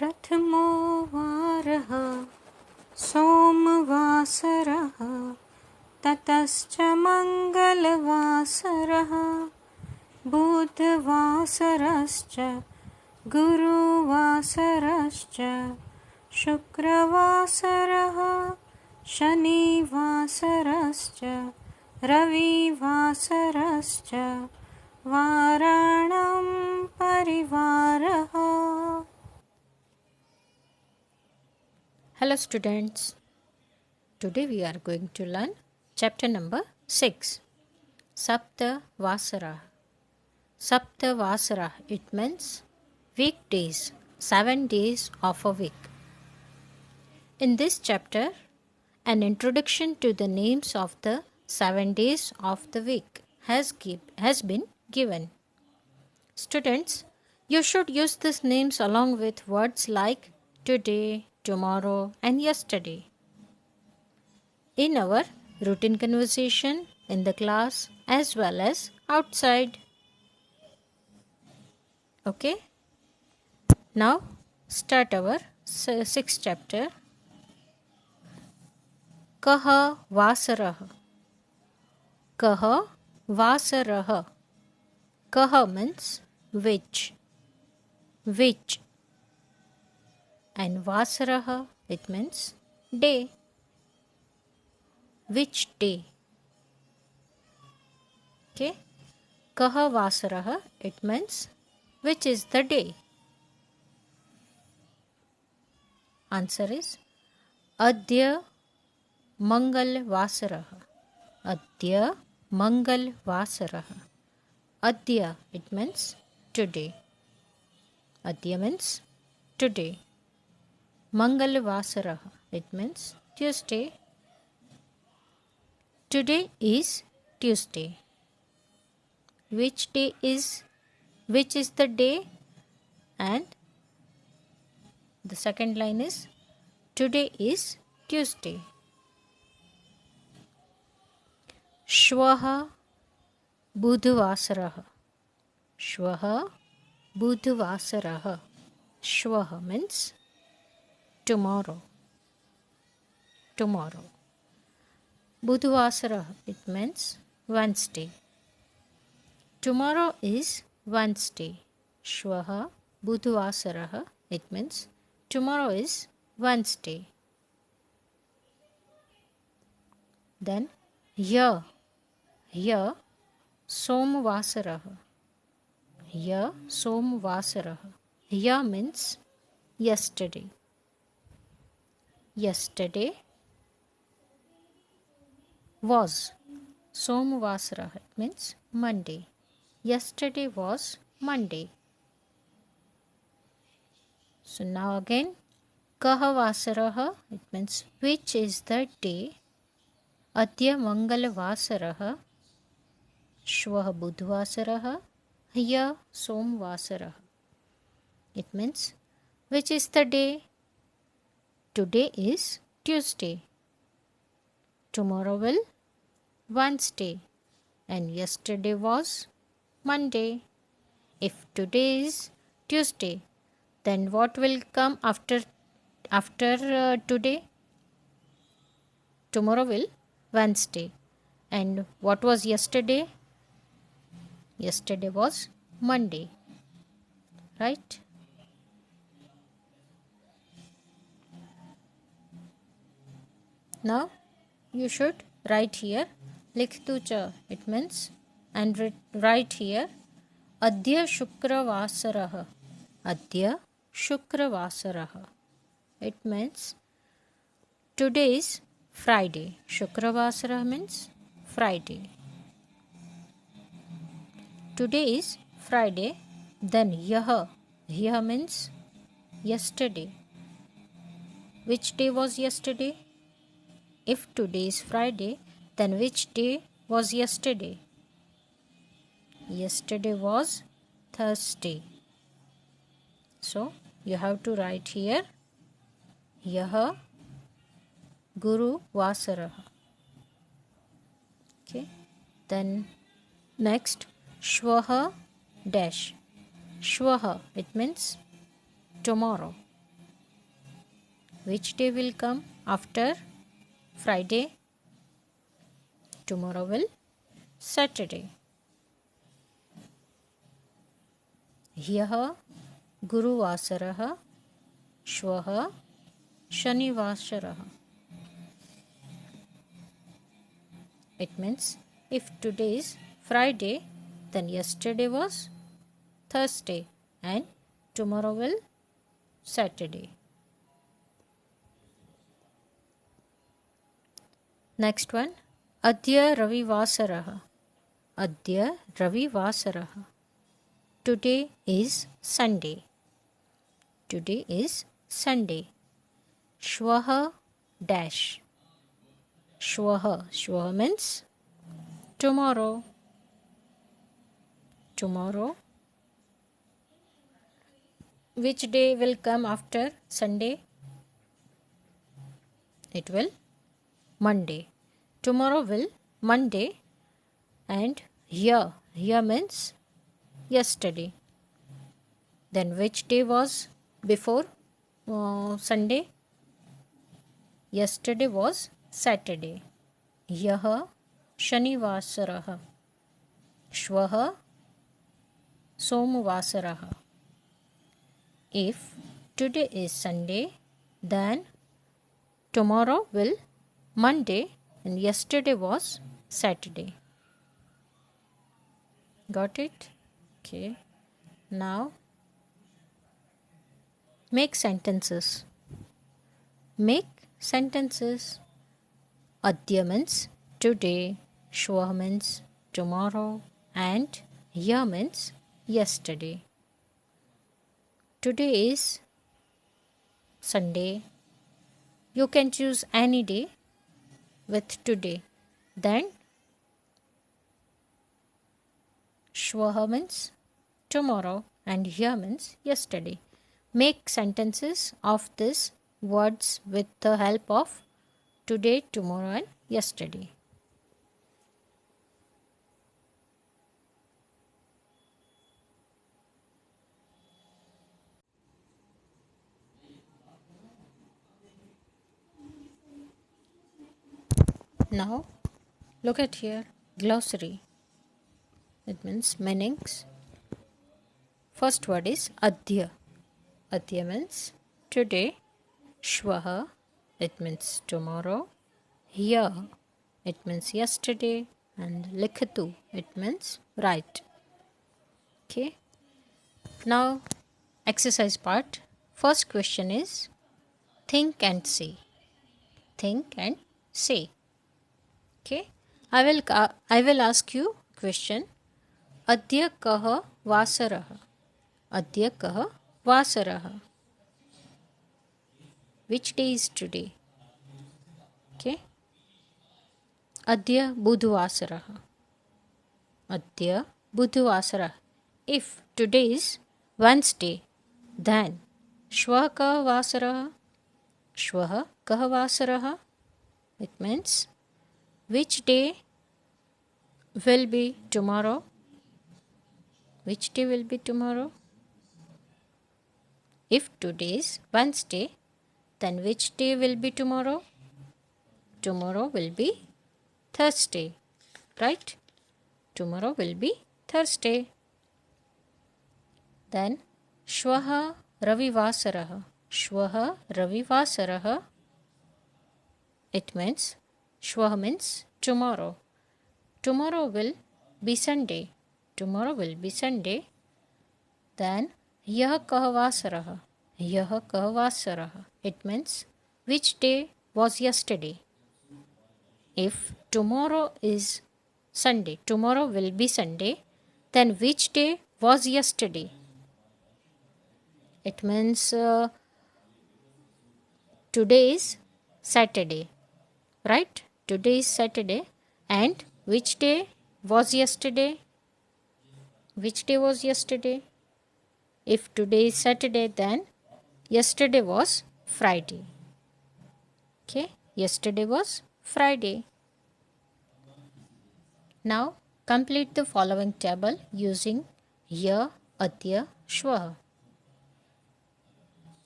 प्रथमो वारः सोमवासरः ततश्च मङ्गलवासरः बुधवासरश्च गुरुवासरश्च शुक्रवासरः शनिवासरश्च रविवासरश्च वाराणां परिवारः. Hello students, today we are going to learn chapter number 6, Sapta Vasara. Sapta Vasara, it means weekdays, 7 days of a week. In this chapter, an introduction to the names of the 7 days of the week has been given. Students, you should use these names along with words like today, tomorrow, and yesterday in our routine conversation in the class as well as outside. Okay? Now start our 6th chapter. Kaha Vasarah. Kaha Vasarah. Kaha means which. Which. And Vasarah, it means day. Which day? Okay. Kaha Vasarah, it means which is the day? Answer is Adya Mangal Vasarah. Adya Mangal Vasarah. Adya, it means today. Adya means today. Mangal Vasarah, it means Tuesday. Today is Tuesday. Which is the day? And the second line is today is Tuesday. Shwaha Budhvasarah. Shwaha Budhvasarah. Shwaha means tomorrow. Tomorrow. Budhvasarah, it means Wednesday. Tomorrow is Wednesday. Shwaha Budhvasarah, it means tomorrow is Wednesday. Then Ya Somvasarah. Ya Somvasarah. Ya means yesterday. Yesterday was. Somvasarah, it means Monday. Yesterday was Monday. So now again, Kaha Vasarah, it means which is the day. Adya Mangala Vasarah. Shwaha Budhvasarah. Hya Somvasarah. It means which is the day. Today is Tuesday. Tomorrow will Wednesday. And yesterday was Monday. If today is Tuesday, then what will come after today? Tomorrow will Wednesday. And what was yesterday? Yesterday was Monday. Right? Now you should write here Likhtu cha, it means, and write here Adya Shukravasarah. Adya Shukravasarah. It means today is Friday. Shukravasarah means Friday. Today is Friday. Then Yah means yesterday. Which day was yesterday? If today is Friday, then which day was yesterday? Yesterday was Thursday. So you have to write here Yah Guru Vasarah. Okay. Then next Shwaha dash. Shwaha, it means tomorrow. Which day will come after Friday? Tomorrow will Saturday. ह्यः गुरुवासरः श्वः शनिवासरः. It means if today is Friday, then yesterday was Thursday and tomorrow will Saturday. Next one, Adya Ravivasarah. Adya Ravivasarah. Today is Sunday. Today is Sunday. Shwaha dash. Shwaha. Shwaha means tomorrow. Tomorrow. Which day will come after Sunday? It will Monday. Tomorrow will Monday. And here means yesterday. Then which day was before Sunday? Yesterday was Saturday. Yah Shanivasarah. Shwah Somvasarah. If today is Sunday, then tomorrow will Monday and yesterday was Saturday. Got it? Okay. Now make sentences. Make sentences. Adya means today, Shwah means tomorrow, and Ya means yesterday. Today is Sunday. You can choose any day with today. Then Shwah means tomorrow and Ya means yesterday. Make sentences of these words with the help of today, tomorrow and yesterday. Now look at here, glossary. It means meanings. First word is Adya. Adya means today. Shwaha, it means tomorrow. Ya, it means yesterday. And Likhatu, it means write. Okay. Now exercise part. First question is think and say. Think and say. Okay. I will ask you question. Adya kaha vasarah. Adya kaha vasarah. Which day is today? Okay. Adya budhvasarah. Adya budhvasarah. If today is Wednesday, then shwah kah vasarah. Shwah kah vasarah. It means which day will be tomorrow? Which day will be tomorrow? If today is Wednesday, then which day will be tomorrow? Tomorrow will be Thursday, right? Tomorrow will be Thursday. Then Shwaha Ravivasarah. Shwaha Ravivasarah. It means Shwaha means tomorrow. Tomorrow will be Sunday. Tomorrow will be Sunday. Then Yah Kahvasarah. Yah Kahvasarah. It means which day was yesterday. If tomorrow is Sunday, tomorrow will be Sunday, then which day was yesterday? It means today is Saturday, right? Today is Saturday, and which day was yesterday? Which day was yesterday? If today is Saturday, then yesterday was Friday. Okay, yesterday was Friday. Now complete the following table using Ya, Adya, Shwah.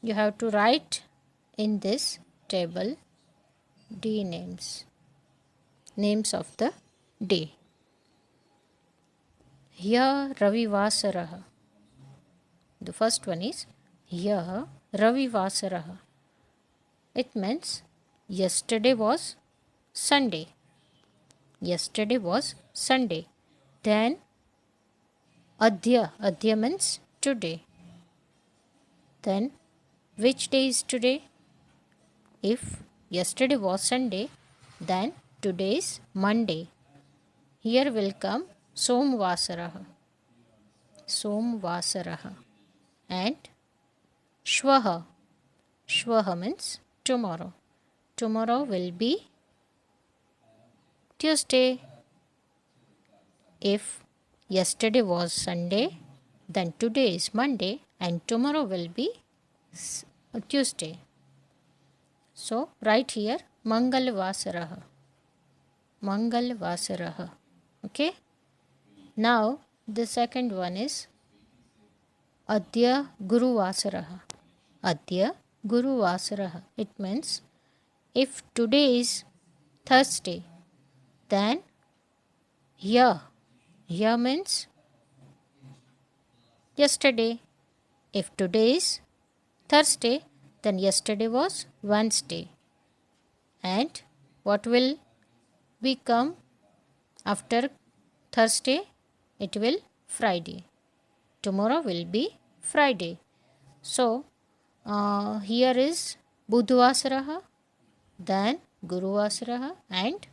You have to write in this table D names of the day. Here Ravivasarah. The first one is here Ravivasarah. It means yesterday was Sunday. Yesterday was Sunday. Then Adya means today. Then which day is today? If yesterday was Sunday, then today is Monday. Here will come Somvasarah. Somvasarah. And Shwaha. Shwaha means tomorrow. Tomorrow will be Tuesday. If yesterday was Sunday, then today is Monday and tomorrow will be Tuesday. So write here Mangalvasarah. Mangalvasarah. Okay. Now the second one is Adya Guruvasarah. Adya Guruvasarah. It means if today is Thursday, then here means yesterday. If today is Thursday, then yesterday was Wednesday. And what will become after Thursday? It will Friday. Tomorrow will be Friday. So here is Budhvasarah, then Guruvasarah and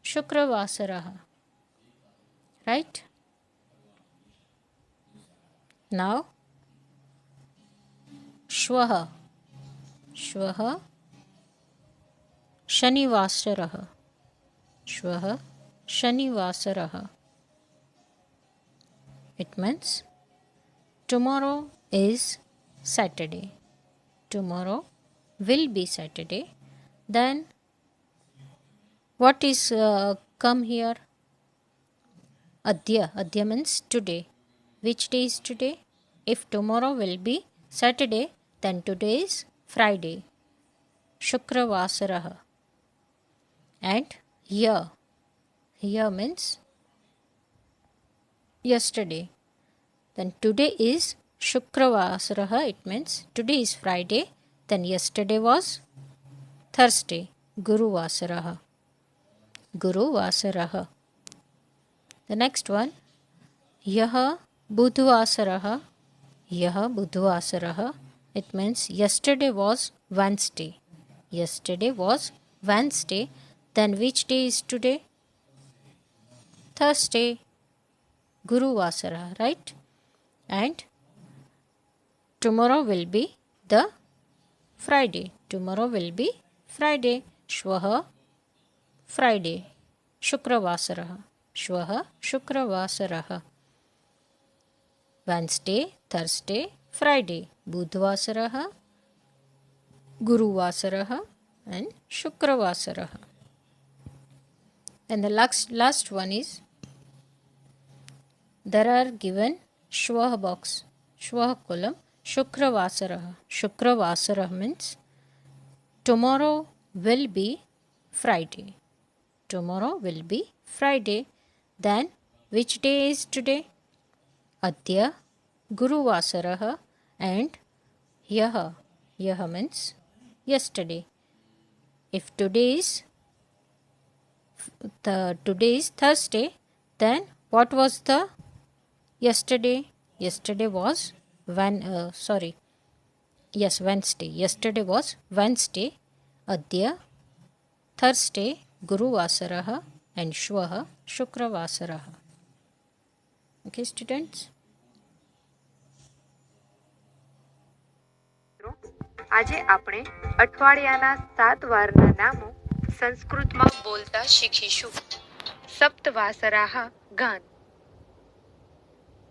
Shukravasarah. Right? Now Shwaha. Shwaha Shanivasarah. Shwaha Shanivasarah. It means tomorrow is Saturday. Tomorrow will be Saturday. Then what is come here? Adya. Adya means today. Which day is today? If tomorrow will be Saturday, then today is Friday. Shukravasarah. And here. Here means yesterday. Then today is Shukravasarah. It means today is Friday. Then yesterday was Thursday. Guruvasarah. Guruvasarah. The next one. Yaha Budhvasarah. Yaha Budhvasarah. It means yesterday was Wednesday. Yesterday was Wednesday. Then which day is today? Thursday. Guruvasarah, right? And tomorrow will be the Friday. Tomorrow will be Friday. Shwaha Friday. Shukravasarah. Shwaha Shukravasarah. Wednesday, Thursday, Friday. Budhvasarah, Guruvasarah and Shukravasarah. And the last one is there are given Shwah box, Shwah column, Shukravasarah. Shukravasarah means tomorrow will be Friday. Tomorrow will be Friday. Then which day is today? Adya Guruvasarah and Yaha. Yaha means yesterday. If today is Thursday, then what was the yesterday? Yesterday was Wednesday. Yesterday was Wednesday. Adya Thursday Guruvasarah and Shwaha Shukravasarah. Okay, students. આજે આપણે અઠવાડિયાના 7 વારના નામો સંસ્કૃતમાં બોલતા શીખીશું. સપ્તવાસરાः ગાન.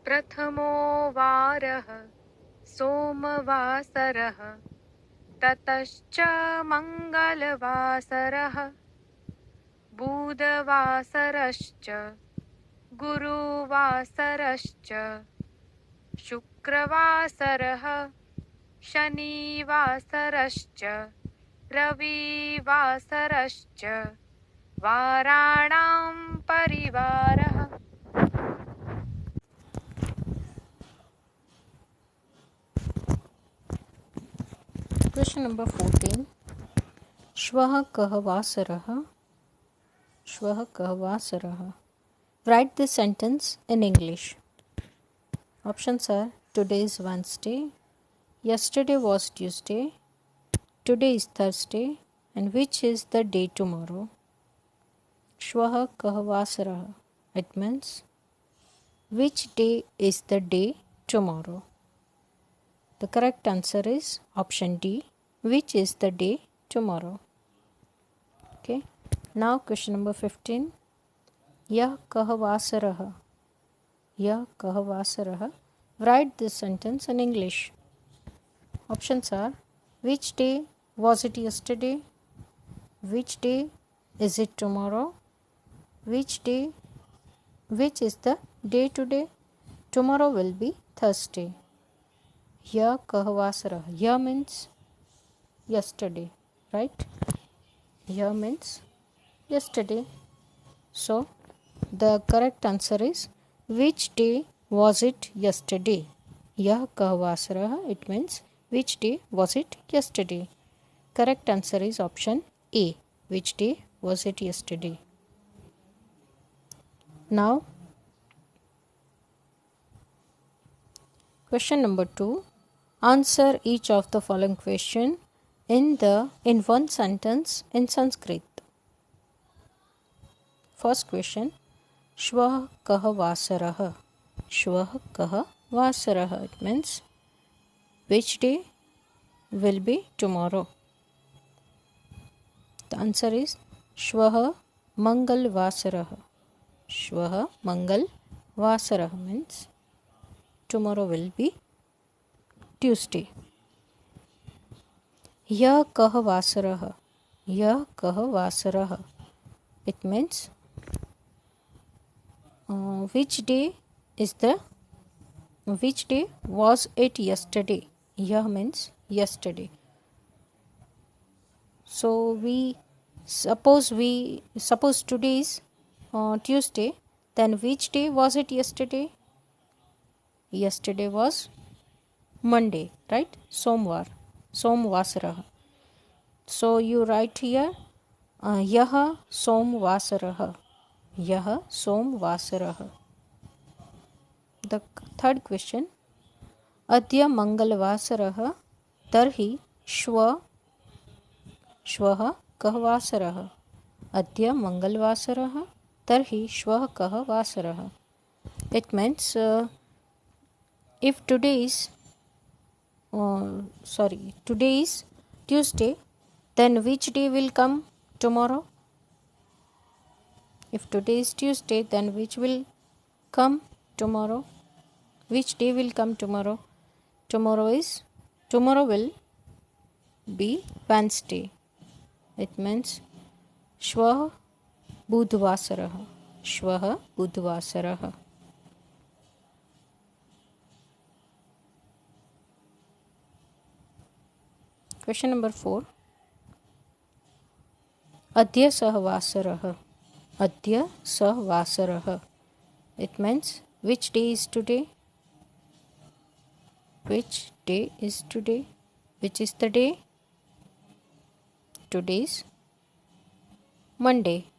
પ્રથમો વારः સોમવાસરः તતશ્ચ મંગલવાસરः બુધવાસરશ્ચ ગુરુવાસરશ્ચ શુક્રવાસરः शनिवासरश्च रविवासरश्च वाराणां परिवारः. Question number 14. Shvah kah vasarah? Shvah kah vasarah? Write this sentence in English. Options are: today is Wednesday, yesterday was Tuesday, today is Thursday, and which is the day tomorrow? Shvah kah vasarah? It means which day is the day tomorrow? The correct answer is option D, which is the day tomorrow. Okay. Now question number 15. Yah kah vasarah? Yah kah vasarah? Write this sentence in English. Options are: which day was it yesterday? Which day is it tomorrow? Which is the day today? Tomorrow will be Thursday. Yah kah vasarah? Yah means yesterday, right? Yah means yesterday. So the correct answer is: which day was it yesterday? Yah kah vasarah? It means which day was it yesterday? Correct answer is option A. Which day was it yesterday? Now question number 2. Answer each of the following question in one sentence in Sanskrit. First question. Shvah kah vasarah? Shvah kah vasarah? It means which day will be tomorrow? The answer is Shvah mangal vasarah. Shvah mangal vasarah means tomorrow will be Tuesday. Yah kah vasarah? Yah kah vasarah? It means which day was it yesterday? Yah means yesterday. So we suppose today is Tuesday, then which day was it yesterday? Yesterday was Monday, right? Somvasarah. So you write here yah somvasarah. Yah somvasarah. The third question. Adya mangalvasarah tarhi shvah kah vasarah? Adya mangalvasarah tarhi shvah kah vasarah? It means if today is Tuesday, then which day will come tomorrow? If today is Tuesday, then which will come tomorrow? Which day will come tomorrow? Tomorrow will be Wednesday. It means Shvah budvasarah. Shvah budvasarah. Question number 4. Adya sah vasarah. Adya sah vasarah. It means which day is today? Which day is today? Which is the day? Today is Monday.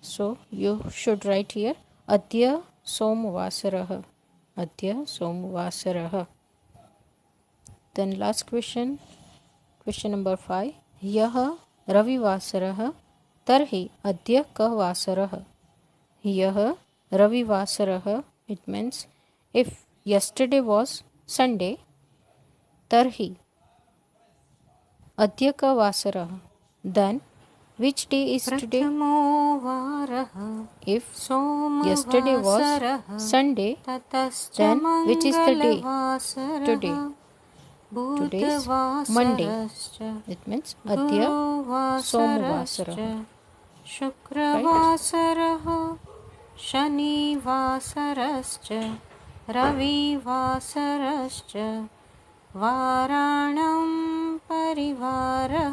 So you should write here Adya somvasarah. Adya somvasarah. Then last question. Question number 5. Yah ravivasarah tarhi adya kah vasarah? Yah ravivasarah. It means if yesterday was Sunday, tarhi adya kah vasarah? Then which day is today? If yesterday was Sunday, then which is the day? Today. Today is Monday. It means Adya Somvasarah. Shukravasarah Shanivasarascha Ravivasarascha Varanam Parivarah.